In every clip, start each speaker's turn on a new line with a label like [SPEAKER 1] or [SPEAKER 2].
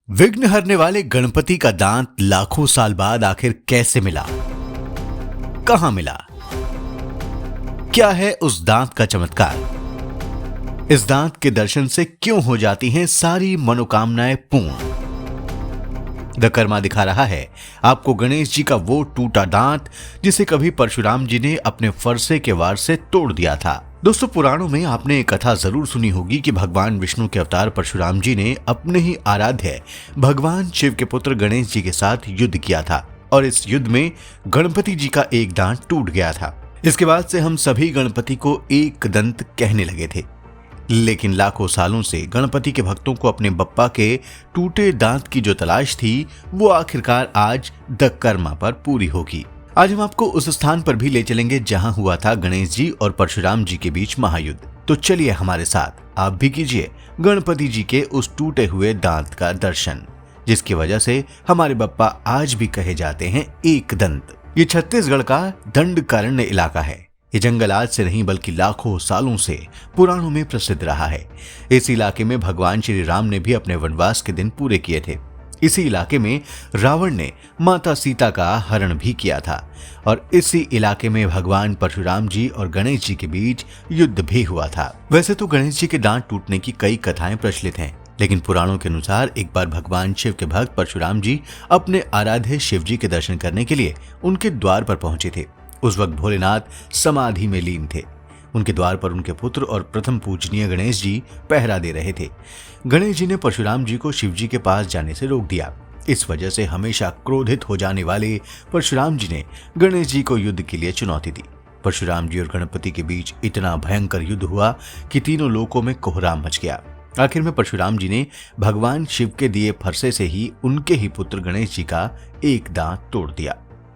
[SPEAKER 1] विघ्न हरने वाले गणपति का दांत लाखों साल बाद आखिर कैसे मिला, कहां मिला, क्या है उस दांत का चमत्कार। इस दांत के दर्शन से क्यों हो जाती हैं सारी मनोकामनाएं पूर्ण। द कर्मा दिखा रहा है आपको गणेश जी का वो टूटा दांत जिसे कभी परशुराम जी ने अपने फरसे के वार से तोड़ दिया था। दोस्तों, पुराणों में आपने एक कथा जरूर सुनी होगी कि भगवान विष्णु के अवतार परशुराम जी ने अपने ही आराध्य भगवान शिव के पुत्र गणेश जी के साथ युद्ध किया था और इस युद्ध में गणपति जी का एक दांत टूट गया था। इसके बाद से हम सभी गणपति को एक दंत कहने लगे थे, लेकिन लाखों सालों से गणपति के भक्तों को अपने बप्पा के टूटे दांत की जो तलाश थी वो आखिरकार आज द कर्मा पर पूरी होगी। आज हम आपको उस स्थान पर भी ले चलेंगे जहां हुआ था गणेश जी और परशुराम जी के बीच महायुद्ध। तो चलिए हमारे साथ, आप भी कीजिए गणपति जी के उस टूटे हुए दांत का दर्शन, जिसकी वजह से हमारे बप्पा आज भी कहे जाते हैं एक दंत। ये छत्तीसगढ़ का दंडकारण्य इलाका है। ये जंगल आज से नहीं बल्कि लाखों सालों से पुराणों में प्रसिद्ध रहा है। इस इलाके में भगवान श्री राम ने भी अपने वनवास के दिन पूरे किए थे। इसी इलाके में रावण ने माता सीता का हरण भी किया था और इसी इलाके में भगवान परशुराम जी और गणेश जी के बीच युद्ध भी हुआ था। वैसे तो गणेश जी के दांत टूटने की कई कथाएं प्रचलित हैं, लेकिन पुराणों के अनुसार एक बार भगवान शिव के भक्त परशुराम जी अपने आराध्य शिव जी के दर्शन करने के लिए उनके द्वार पर पहुंचे थे। उस वक्त भोलेनाथ समाधि में लीन थे। उनके द्वार पर उनके पुत्र और प्रथम पूजनीय गणेश जी पहरा दे रहे थे। गणेश जी ने परशुराम जी को शिव जी के पास जाने से रोक दिया। इस वजह से हमेशा क्रोधित हो जाने वाले परशुराम जी ने गणेश जी को युद्ध के लिए चुनौती दी। परशुराम जी और गणपति के बीच इतना भयंकर युद्ध हुआ कि तीनों लोकों में कोहराम मच गया। आखिर में परशुराम जी ने भगवान शिव के दिए फरसे से ही उनके ही पुत्र गणेश जी का एक दांत तोड़ दिया।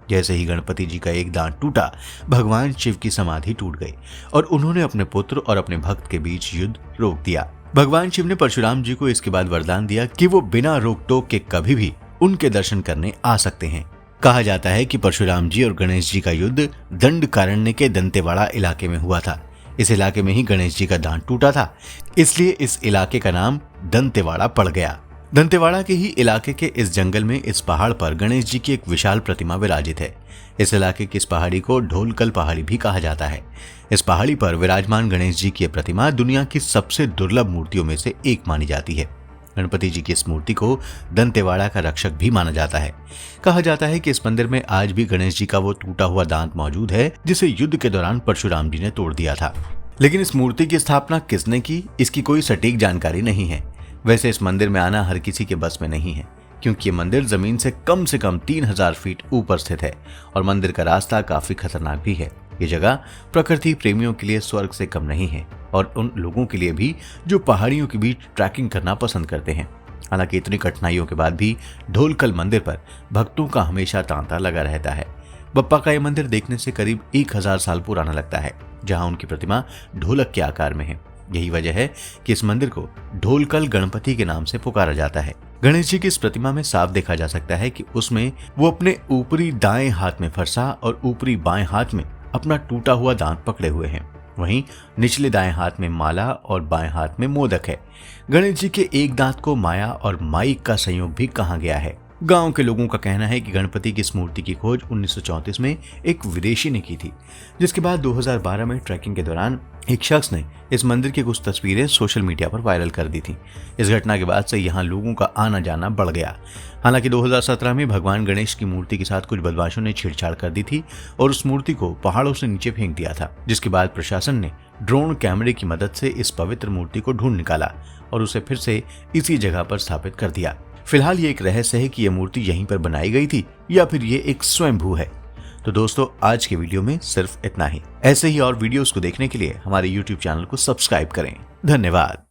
[SPEAKER 1] जैसे ही गणपति जी का एक दांत टूटा, भगवान शिव की समाधि टूट गई और उन्होंने अपने पुत्र और अपने भक्त के बीच युद्ध रोक दिया। भगवान शिव ने परशुराम जी को इसके बाद वरदान दिया कि वो बिना रोक टोक के कभी भी उनके दर्शन करने आ सकते हैं। कहा जाता है कि परशुराम जी और गणेश जी का युद्ध दंडकारण्य के दंतेवाड़ा इलाके में हुआ था। इस इलाके में ही गणेश जी का दांत टूटा था, इसलिए इस इलाके का नाम दंतेवाड़ा पड़ गया। दंतेवाड़ा के ही इलाके के इस जंगल में इस पहाड़ पर गणेश जी की एक विशाल प्रतिमा विराजित है। इस इलाके की इस पहाड़ी को ढोलकल पहाड़ी भी कहा जाता है। इस पहाड़ी पर विराजमान गणेश जी की प्रतिमा दुनिया की सबसे दुर्लभ मूर्तियों में से एक मानी जाती है। गणपति जी की इस मूर्ति को दंतेवाड़ा का रक्षक भी माना जाता है। कहा जाता है कि इस मंदिर में आज भी गणेश जी का वो टूटा हुआ दांत मौजूद है जिसे युद्ध के दौरान परशुराम जी ने तोड़ दिया था। लेकिन इस मूर्ति की स्थापना किसने की, इसकी कोई सटीक जानकारी नहीं है। वैसे इस मंदिर में आना हर किसी के बस में नहीं है, क्योंकि ये मंदिर जमीन से कम 3000 फीट ऊपर स्थित है और मंदिर का रास्ता काफी खतरनाक भी है। ये जगह प्रकृति प्रेमियों के लिए स्वर्ग से कम नहीं है और उन लोगों के लिए भी जो पहाड़ियों के बीच ट्रैकिंग करना पसंद करते हैं। हालांकि इतनी कठिनाइयों के बाद भी ढोलकल मंदिर पर भक्तों का हमेशा तांता लगा रहता है। बप्पा का ये मंदिर देखने से करीब 1000 साल पुराना लगता है, जहाँ उनकी प्रतिमा ढोलक के आकार में है। यही वजह है कि इस मंदिर को ढोलकल गणपति के नाम से पुकारा जाता है। गणेश जी की इस प्रतिमा में साफ देखा जा सकता है कि उसमें वो अपने ऊपरी दाएं हाथ में फरसा और ऊपरी बाएं हाथ में अपना टूटा हुआ दांत पकड़े हुए हैं। वहीं निचले दाएं हाथ में माला और बाएं हाथ में मोदक है। गणेश जी के एक दांत को माया और माई का संयोग भी कहा गया है। गांव के लोगों का कहना है कि गणपति की इस मूर्ति की खोज 1934 में एक विदेशी ने की थी, जिसके बाद 2012 में ट्रैकिंग के दौरान एक शख्स ने इस मंदिर की कुछ तस्वीरें सोशल मीडिया पर वायरल कर दी थी। इस घटना के बाद से यहाँ लोगों का आना जाना बढ़ गया। हालांकि 2017 में भगवान गणेश की मूर्ति के साथ कुछ बदमाशों ने छेड़छाड़ कर दी थी और उस मूर्ति को पहाड़ों से नीचे फेंक दिया था, जिसके बाद प्रशासन ने ड्रोन कैमरे की मदद से इस पवित्र मूर्ति को ढूंढ निकाला और उसे फिर से इसी जगह पर स्थापित कर दिया। फिलहाल ये एक रहस्य है कि यह मूर्ति यहीं पर बनाई गई थी या फिर ये एक स्वयंभू है। तो दोस्तों, आज के वीडियो में सिर्फ इतना ही। ऐसे ही और वीडियोस को देखने के लिए हमारे YouTube चैनल को सब्सक्राइब करें। धन्यवाद।